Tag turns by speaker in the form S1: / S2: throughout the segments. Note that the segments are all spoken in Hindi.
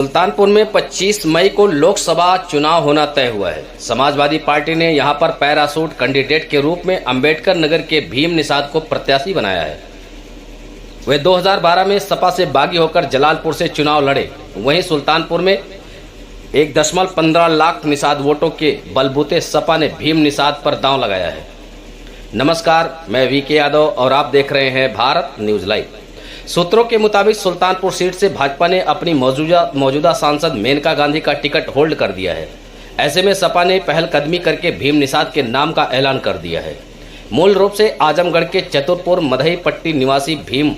S1: सुल्तानपुर में 25 मई को लोकसभा चुनाव होना तय हुआ है। समाजवादी पार्टी ने यहां पर पैराशूट कैंडिडेट के रूप में अंबेडकर नगर के भीम निषाद को प्रत्याशी बनाया है। वे 2012 में सपा से बागी होकर जलालपुर से चुनाव लड़े। वहीं सुल्तानपुर में 1.15 लाख निषाद वोटों के बलबूते सपा ने भीम निषाद पर दांव लगाया है। नमस्कार, मैं वीके यादव और आप देख रहे हैं भारत न्यूज लाइव। सूत्रों के मुताबिक सुल्तानपुर सीट से भाजपा ने अपनी मौजूदा सांसद मेनका गांधी का टिकट होल्ड कर दिया है। ऐसे में सपा ने पहलकदमी करके भीम निषाद के नाम का ऐलान कर दिया है। मूल रूप से आजमगढ़ के चतुरपुर मधई पट्टी निवासी भीम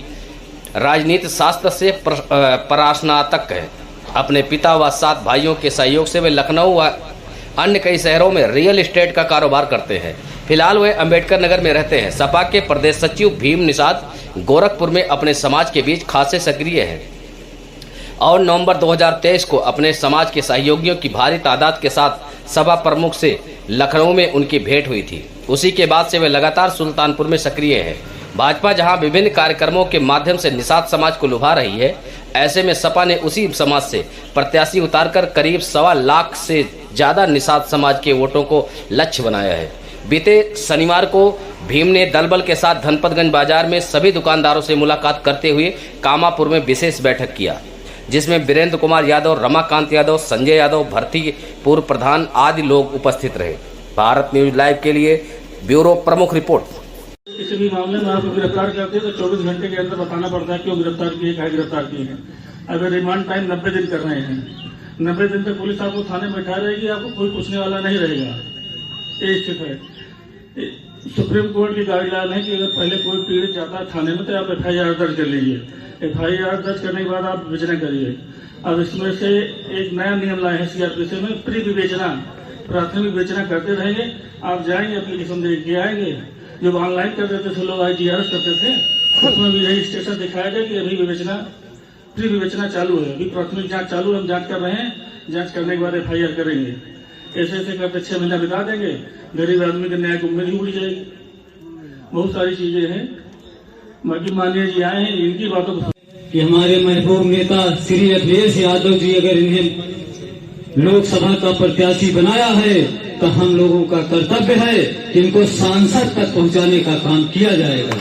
S1: राजनीति शास्त्र से परास्नातक है। अपने पिता व 7 भाइयों के सहयोग से वे लखनऊ व अन्य कई शहरों में रियल एस्टेट का कारोबार करते हैं। फिलहाल वे अंबेडकर नगर में रहते हैं। सपा के प्रदेश सचिव भीम निषाद गोरखपुर में अपने समाज के बीच खासे सक्रिय हैं और नवंबर 2023 को अपने समाज के सहयोगियों की भारी तादाद के साथ सपा प्रमुख से लखनऊ में उनकी भेंट हुई थी। उसी के बाद से वे लगातार सुल्तानपुर में सक्रिय हैं। भाजपा जहां विभिन्न कार्यक्रमों के माध्यम से निषाद समाज को लुभा रही है, ऐसे में सपा ने उसी समाज से प्रत्याशी उतारकर करीब 1.25 लाख से ज्यादा निषाद समाज के वोटों को लक्ष्य बनाया है। बीते शनिवार को भीम ने दलबल के साथ धनपतगंज बाजार में सभी दुकानदारों से मुलाकात करते हुए कामापुर में विशेष बैठक किया, जिसमें वीरेंद्र कुमार यादव, रमाकांत यादव, संजय यादव, भर्ती पूर्व प्रधान आदि लोग उपस्थित रहे। भारत न्यूज लाइव के लिए ब्यूरो प्रमुख रिपोर्ट।
S2: किसी भी मामले में आपको गिरफ्तार करते हैं तो 24 घंटे के अंदर बताना पड़ता है क्यों गिरफ्तार किए, क्या गिरफ्तार किए हैं। अगर रिमांड टाइम 90 दिन कर रहे हैं, 90 दिन तक पुलिस आपको थाने में बैठा रहेगी, आपको कोई पूछने वाला नहीं रहेगा। ये स्थित है। सुप्रीम कोर्ट की गाइडलाइन है कि अगर पहले कोई पीड़ित जाता है थाने में तो आप FIR दर्ज कर लीजिए। FIR दर्ज करने के बाद आप विवेचना करिए। अब इसमें से एक नया नियम लाए हैं CRPC में, प्री विवेचना, प्राथमिक विवेचना करते रहेंगे। आप जाएंगे, एप्लीकेशन दे के आएंगे। जब ऑनलाइन कर देते थे लोग, IGRS करते थे, उसमें भी यही स्टेटस दिखाया गया कि अभी विवेचना, प्री विवेचना चालू है, अभी प्राथमिक जांच चालू है, हम जांच कर रहे हैं। जांच करने के बाद FIR करेंगे। ऐसे ऐसे करते 6 महीना बिता देंगे, गरीब आदमी के न्याय की उम्मीद ही उड़ जाएगी। बहुत सारी चीजें हैं। बाकी माननीय जी आए हैं, इनकी बातों को
S3: कि हमारे महबूब नेता श्री अखिलेश यादव जी अगर इन्हें लोकसभा का प्रत्याशी बनाया है तो हम लोगों का कर्तव्य है कि इनको सांसद तक पहुंचाने का काम किया जाएगा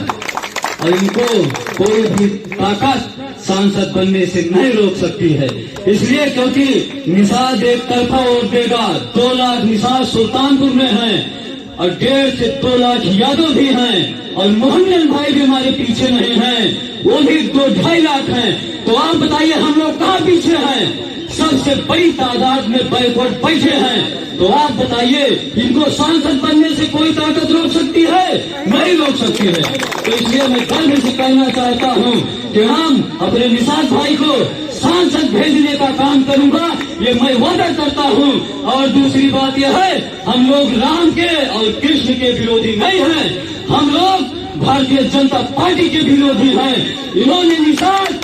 S3: और इनको कोई भी ताकत सांसद बनने से नहीं रोक सकती है। इसलिए क्योंकि निषाद एक तरफा वोट देगा। 2 लाख निषाद सुल्तानपुर में हैं और 1.5 से 2 लाख यादव भी हैं और मोहन भाई भी हमारे पीछे नहीं हैं, वो भी 2-2.5 लाख हैं। तो आप बताइए हम लोग कहाँ पीछे हैं? सबसे बड़ी तादाद में बैकवर्ड बैठे हैं। तो आप बताइए इनको सांसद बनने से कोई ताकत रोक सकती है? नहीं रोक सकती है। तो इसलिए मैं गर्व से कहना चाहता हूँ कि हम अपने निषाद भाई को सांसद भेजने का काम करूंगा, ये मैं वादा करता हूँ। और दूसरी बात यह है, हम लोग राम के और कृष्ण के विरोधी नहीं हैं, हम लोग भारतीय जनता पार्टी के विरोधी हैं। इन्होंने निषाद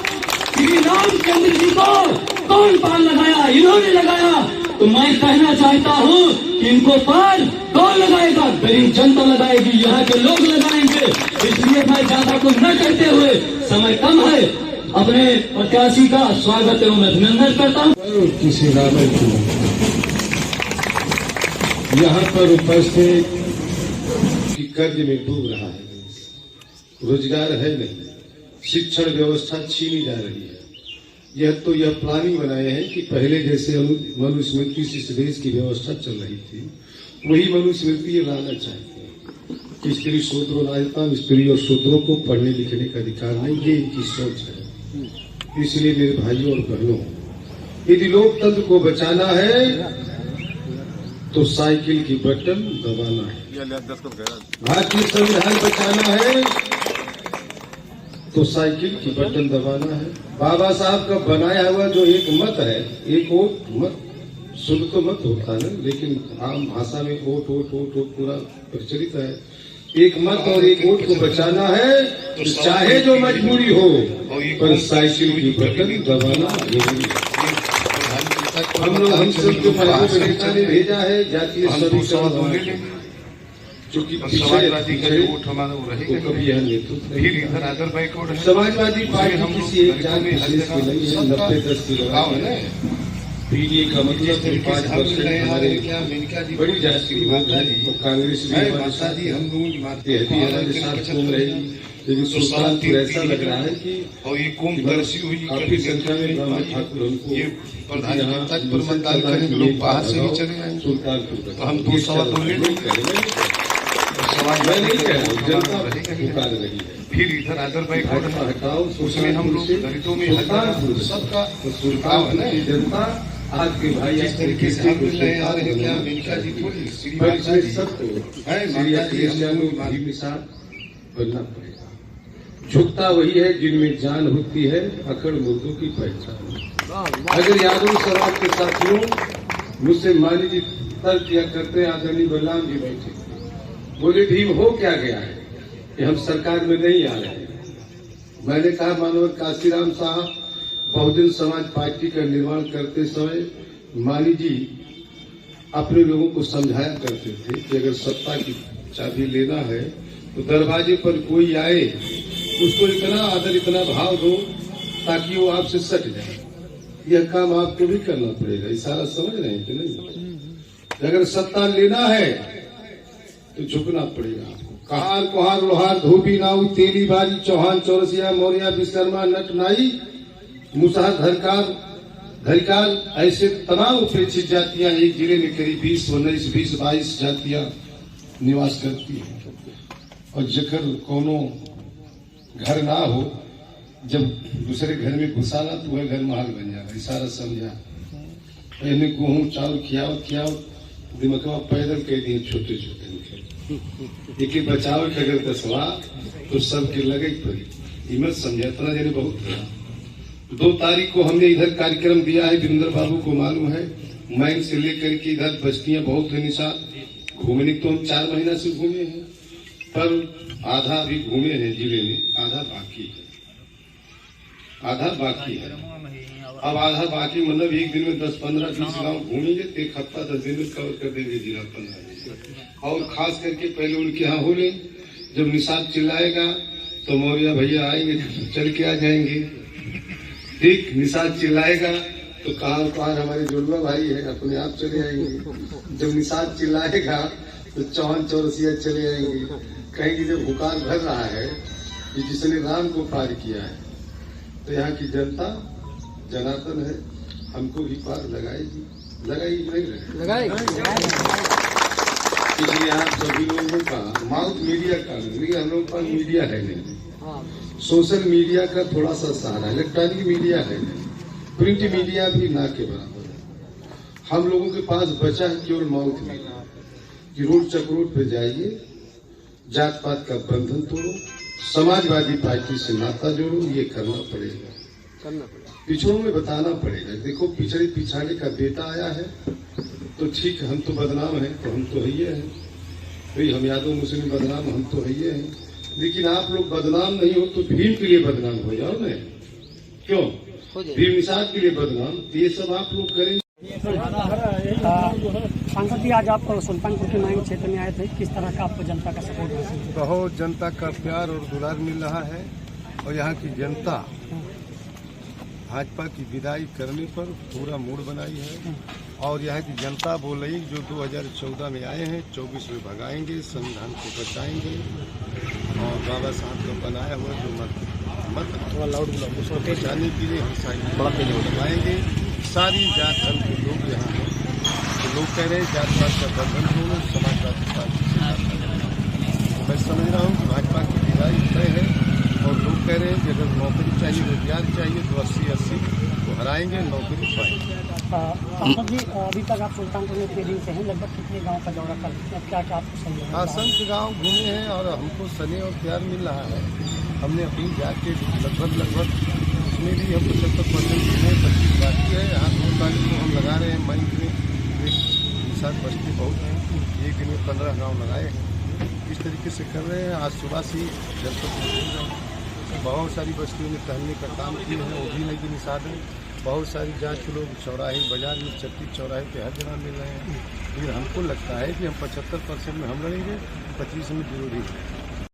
S3: श्री रामचंद्र जी को कौन पार लगाया? इन्होंने लगाया। तो मैं कहना चाहता हूँ कि इनको पार कौन लगाएगा? गरीब जनता लगाएगी, यहाँ के लोग लगाएंगे। इसलिए मैं ज्यादा कुछ न करते हुए, समय कम है, अपने प्रत्याशी का स्वागत एवं अभिनंदन करता हूँ।
S4: किसी रावत यहाँ पर उपस्थित कर्ज में डूब रहा है, रोजगार है नहीं, शिक्षण व्यवस्था छीनी जा रही है। यह प्लानिंग बनाए हैं कि पहले जैसे मनुस्मृति से देश की व्यवस्था चल रही थी, वही मनुस्मृति ये लाना चाहते हैं कि स्त्री शूद्रो राजता, स्त्री और शूद्रों को पढ़ने लिखने का अधिकार नहीं। ये इनकी सोच है। इसलिए मेरे भाइयों और बहनों, यदि लोकतंत्र को बचाना है तो साइकिल की बटन दबाना है। भारतीय संविधान बचाना है तो साइकिल की बटन दबाना है। बाबा साहब का बनाया हुआ जो एक मत है, एक वोट मत, शुद्ध तो मत होता है, लेकिन आम भाषा में वोट वोट वोट वोट पूरा प्रचलित है। एक मत और एक वोट को बचाना है तो चाहे जो मजबूरी हो, पर साइकिल की बटन दबाना जरूरी है। हम सब जो नेता ने भेजा है जातीय सभी चूंकि
S5: समाजवादी का जो वोट हमारा वो रहेगा
S4: कभी यह नेतृत्व
S5: फिर इधर अदर बैकवर्ड है।
S4: समाजवादी पार्टी
S5: हम लोग
S4: किसी एक जात विशेष की नहीं है। 90-10 की
S5: गाँव है
S4: लड़ाई
S5: ना,
S4: पीडीए का मतलब 5% हमारे
S5: क्या मेनका जी
S4: बड़ी जात की लोग हैं तो कांग्रेस भी हमारे
S5: माता
S4: साथ
S5: जी हम लोगों की माता
S4: ये भी हमारे साथ घूम रहेगी। लेकिन सुल्तानपुर ऐसा लग रहा है कि
S5: और ये कौन तरसी हुई
S4: काफी संख्या में ब्राह्मण ठाकुर हमको
S5: ये प्रधानमंत्री पर मतदान करेंगे, लोग बाहर से ही चले आएंगे।
S4: सुल्तानपुर
S5: तो हम 2 सवा 2 ले लेंगे।
S4: मैं नहीं कह रहा हूँ, जनता पुकार रही है।
S5: फिर इधर अदर बैकवर्ड है,
S4: हटाओ
S5: उसमें हम लोग दलितों में
S4: सुल्तानपुर
S5: सबका
S4: सुल्तानपुर की जनता आज के भाई
S5: जिस तरीके से हम मिल रहे आ रहे हैं, क्या मेनका जी थोड़ी श्री माता जी
S4: सबको
S5: है, माता जी हम लोग
S4: भी मिसाल बनना पड़ेगा। झुकता वही है जिनमें जान होती है, अकड़ मुर्दों की पहचान। अगर यादव समाज के साथियों मुझसे मानी जी तर्क किया करते हैं, आदरणीय बलराम जी बैठे बोले भीम हो क्या गया है कि हम सरकार में नहीं आ रहे हैं। मैंने कहा मानवर काशीराम साहब बहुजन समाज पार्टी का निर्माण करते समय मानी जी अपने लोगों को समझाया करते थे कि अगर सत्ता की चाबी लेना है तो दरवाजे पर कोई आए उसको इतना आदर इतना भाव दो ताकि वो आपसे सट जाए। यह काम आपको भी करना पड़ेगा। इशारा समझ रहे हैं कि नहीं? अगर सत्ता लेना है तो झुकना पड़ेगा आपको। कहार कुहार लोहार धोबी नाऊ तेली बारी चौहान चौरसिया मौर्या विश्वकर्मा नट नाई मुसाह धरकार ऐसे तमाम उपेक्षित जातियां एक जिले में करीब 20-22 जातियां निवास करती हैं। और जकर कोनो घर ना हो, जब दूसरे घर में घुसाना तो वह घर महल बन जाएगा। इशारा समझा। इन्हें गेहूं चावल खियाओ दिमकवा पैदल कह दिए छोटे छोटे लेकिन बचाव के अगर 10वां तो सबके लगे पड़ी। हिम्मत समझा इतना जने बहुत था। 2 तारीख को हमने इधर कार्यक्रम दिया है, वीरेंद्र बाबू को मालूम है। मैन से लेकर के इधर बस्तियां बहुत है निशा घूमने तो हम 4 महीना से घूमे हैं, पर आधा भी घूमे हैं जिले में, आधा बाकी है। अब आधा बाकी मतलब एक दिन में 10-15-20 गाँव घूमेंगे तो 1 हफ्ता 10 दिन में कवर कर देंगे जिला 15। और खास करके पहले उनके यहाँ हो ले, जब निषाद चिल्लाएगा तो मौर्या भैया आएंगे, चल के आ जाएंगे। ठीक, निषाद चिल्लाएगा तो कहां हमारे जुड़वा भाई है अपने आप चले आएंगे। जब निषाद चिल्लाएगा तो चौहान चौरसिया चले आएंगे। कहेंगे जब हुकार भर रहा है कि जिसने राम को पार किया है तो यहाँ की जनता जनार्दन है, हमको भी पार लगाएगी नहीं लगाएगी। इसलिए आप सभी लोगों का माउथ मीडिया का, हम लोग का मीडिया है नहीं, सोशल मीडिया का थोड़ा सा सहारा, इलेक्ट्रॉनिक मीडिया है नहीं, प्रिंट मीडिया भी ना के बराबर है। हम लोगों के पास बचा है केवल माउथ मीडिया कि रोड चक्रोड पे जाइए, जात पात का बंधन तोड़ो, समाजवादी पार्टी से नाता जोड़ो। ये करना पड़ेगा। पिछड़ों में बताना पड़ेगा। देखो पिछाड़े का बेटा आया है तो ठीक, हम तो बदनाम हैं तो हम तो है हैं भाई, हम यादव मुस्लिम बदनाम हम तो है हैं, लेकिन आप लोग बदनाम नहीं हो तो भीम के लिए बदनाम हो जाओ ना। क्यों? भीम निषाद के लिए बदनाम, ये सब आप लोग करेंगे।
S6: सांसद जी, आज आप सुल्तानपुर के नाइन क्षेत्र में आए थे, किस तरह का आपको जनता का सपोर्ट है?
S5: बहुत जनता का प्यार और दुलार मिल रहा है और यहाँ की जनता भाजपा की विदाई करने पर पूरा मूड बनाई है। और यहाँ की जनता बोल रही जो 2014 में आए हैं 24 में भगाएंगे, संविधान को बचाएंगे और बाबा साहब का बनाया हुआ जो मत उसको बचाने के लिए हम सारी लगाएंगे। सारी जात धर्म के लोग यहाँ हैं, तो लोग कह रहे हैं जात पात का बंधन दोनों समाजवादी पार्टी से। मैं समझ रहा हूँ कि भाजपा की विदाई तय है और लोग कह रहे हैं कि अगर नौकरी चाहिए, रोजगार चाहिए तो 80-80 को हराएंगे, नौकरी पाएंगे।
S6: सांसद जी, अभी तक आप सुल्तानपुर में इतने दिन से हैं, लगभग कितने गांव का दौरा कर सकते हैं? क्या आपको सही है?
S5: असंख्य गाँव घूमे हैं और हमको स्नेह और प्यार मिल रहा है। हमने अपनी जाके लगभग उसमें भी हम 75% घूमे, 25 बाकी है। यहाँ 2 तारीख को हम लगा रहे हैं मंच में, एक साथ बस्ती बहुत है, एक दिन में 15 गाँव लगाए हैं। इस तरीके से कर रहे हैं। आज सुबह से जनपद में बहुत सारी बस्तियों में टहलने का काम किए हैं, वो भी नहीं निषाद है। बहुत सारी जात के लोग चौराहे बाजार में, चट्टी चौराहे पे हर जगह मिल रहे हैं। फिर हमको लगता है कि हम 75% में हम लड़ेंगे, 25 में विरोधी।